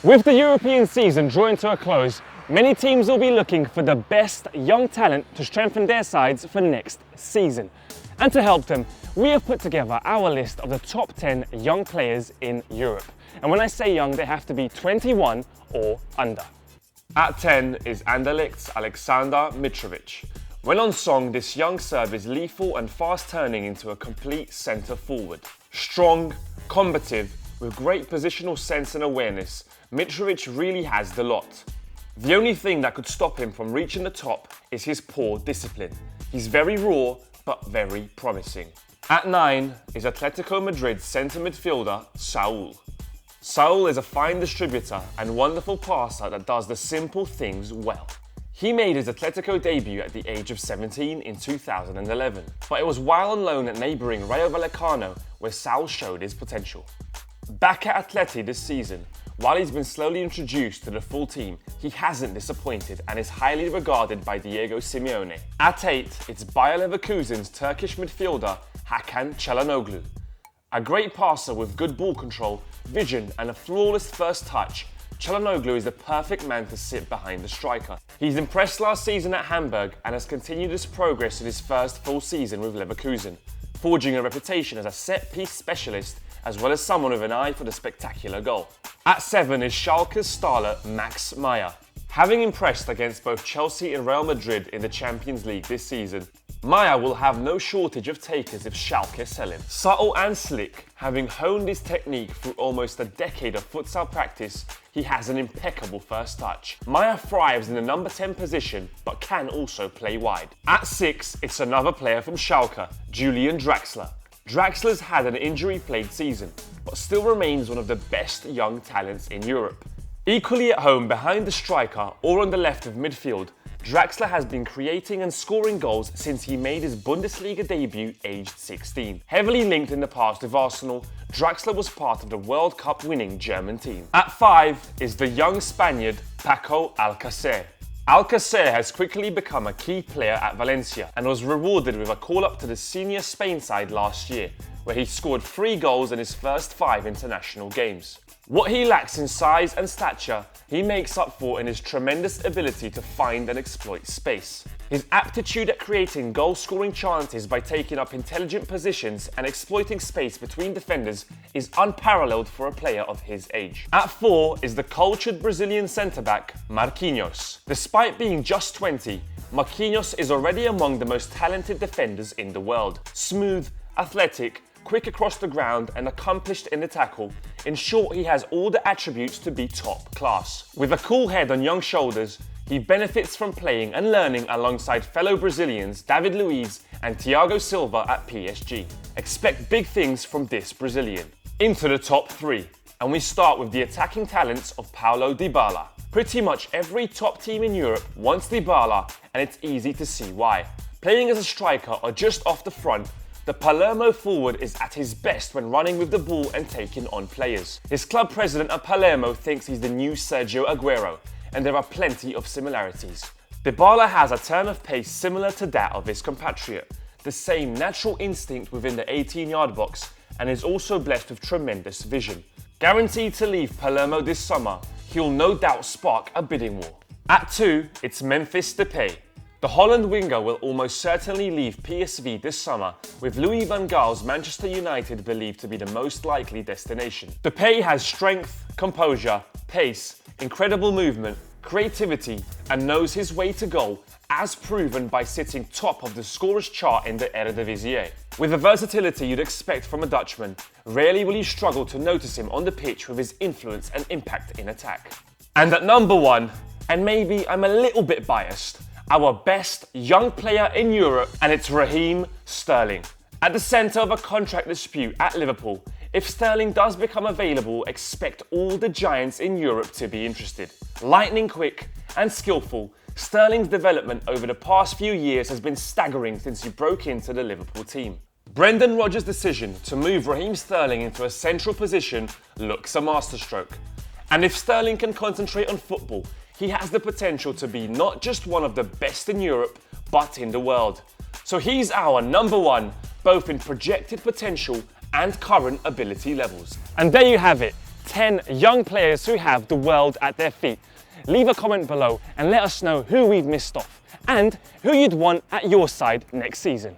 With the European season drawing to a close, many teams will be looking for the best young talent to strengthen their sides for next season. And to help them, we have put together our list of the top 10 young players in Europe. And when I say young, they have to be 21 or under. At 10 is Anderlecht's Aleksandar Mitrovic. When on song, this young Serb is lethal and fast turning into a complete centre forward. Strong, combative, with great positional sense and awareness, Mitrovic really has the lot. The only thing that could stop him from reaching the top is his poor discipline. He's very raw, but very promising. At 9 is Atletico Madrid's centre midfielder, Saul. Saul is a fine distributor and wonderful passer that does the simple things well. He made his Atletico debut at the age of 17 in 2011, but it was while on loan at neighbouring Rayo Vallecano where Saul showed his potential. Back at Atleti this season, while he's been slowly introduced to the full team, he hasn't disappointed and is highly regarded by Diego Simeone. At 8, it's Bayer Leverkusen's Turkish midfielder Hakan Çalhanoğlu. A great passer with good ball control, vision and a flawless first touch, Çalhanoğlu is the perfect man to sit behind the striker. He's impressed last season at Hamburg and has continued his progress in his first full season with Leverkusen, forging a reputation as a set-piece specialist as well as someone with an eye for the spectacular goal. At 7 is Schalke's starlet Max Meyer. Having impressed against both Chelsea and Real Madrid in the Champions League this season, Meyer will have no shortage of takers if Schalke sell him. Subtle and slick, having honed his technique through almost a decade of futsal practice, he has an impeccable first touch. Meyer thrives in the number 10 position, but can also play wide. At 6, it's another player from Schalke, Julian Draxler. Draxler's had an injury-plagued season, but still remains one of the best young talents in Europe. Equally at home behind the striker or on the left of midfield, Draxler has been creating and scoring goals since he made his Bundesliga debut aged 16. Heavily linked in the past with Arsenal, Draxler was part of the World Cup winning German team. At 5 is the young Spaniard Paco Alcácer. Alcácer has quickly become a key player at Valencia and was rewarded with a call-up to the senior Spain side last year, where he scored 3 goals in his first 5 international games. What he lacks in size and stature, he makes up for in his tremendous ability to find and exploit space. His aptitude at creating goal-scoring chances by taking up intelligent positions and exploiting space between defenders is unparalleled for a player of his age. At 4 is the cultured Brazilian centre-back, Marquinhos. Despite being just 20, Marquinhos is already among the most talented defenders in the world. Smooth, athletic, quick across the ground and accomplished in the tackle. In short, he has all the attributes to be top class. With a cool head on young shoulders, he benefits from playing and learning alongside fellow Brazilians David Luiz and Thiago Silva at PSG. Expect big things from this Brazilian. Into the top 3, and we start with the attacking talents of Paulo Dybala. Pretty much every top team in Europe wants Dybala, and it's easy to see why. Playing as a striker or just off the front, the Palermo forward is at his best when running with the ball and taking on players. His club president at Palermo thinks he's the new Sergio Aguero, and there are plenty of similarities. Dybala has a turn of pace similar to that of his compatriot, the same natural instinct within the 18-yard box, and is also blessed with tremendous vision. Guaranteed to leave Palermo this summer, he'll no doubt spark a bidding war. At 2, it's Memphis Depay. The Holland winger will almost certainly leave PSV this summer, with Louis van Gaal's Manchester United believed to be the most likely destination. Depay has strength, composure, pace, incredible movement, creativity, and knows his way to goal, as proven by sitting top of the scorers chart in the Eredivisie. With the versatility you'd expect from a Dutchman, rarely will you struggle to notice him on the pitch with his influence and impact in attack. And at number 1, and maybe I'm a little bit biased, our best young player in Europe, and it's Raheem Sterling. At the centre of a contract dispute at Liverpool, if Sterling does become available, expect all the giants in Europe to be interested. Lightning quick and skillful, Sterling's development over the past few years has been staggering since he broke into the Liverpool team. Brendan Rodgers' decision to move Raheem Sterling into a central position looks a masterstroke. And if Sterling can concentrate on football, he has the potential to be not just one of the best in Europe, but in the world. So he's our number 1, both in projected potential and current ability levels. And there you have it, 10 young players who have the world at their feet. Leave a comment below and let us know who we've missed off and who you'd want at your side next season.